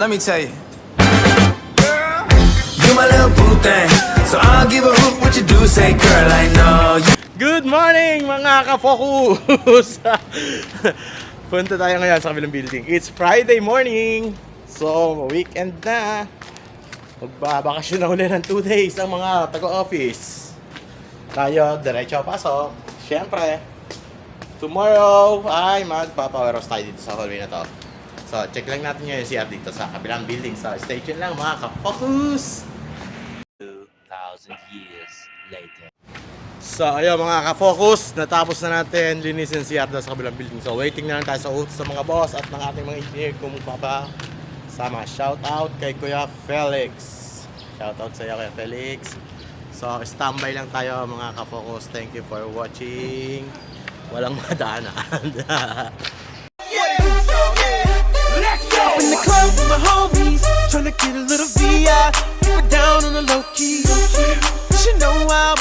Let me tell you, you my little boo thing, so I'll give a hoot what you do say, girl. I know you. Good morning mga ka-focus! Punta tayo ngayon sa kabilang building. It's Friday morning, so weekend na. Magbabakasyon na uli ng 2 days ang mga taga-office. Tayo, diretso pasok. Siyempre, tomorrow ay magpapawaros tayo dito sa hallway na to. So, check lang natin ngayon CR dito sa kabilang building. So, stay tuned lang mga ka-focus! 2,000 years later. So, ayun mga ka-focus, natapos na natin linisin si Arda sa kabilang building. So, waiting na lang tayo sa utos sa mga boss at ng ating mga engineer kung sama. Shout out kay Kuya Felix. Shout out sa iyo Kuya Felix. So, standby lang tayo mga ka-focus. Thank you for watching. Walang madaanan. In the club with my homies, tryna get a little VI, keep it down on the low key. You should know how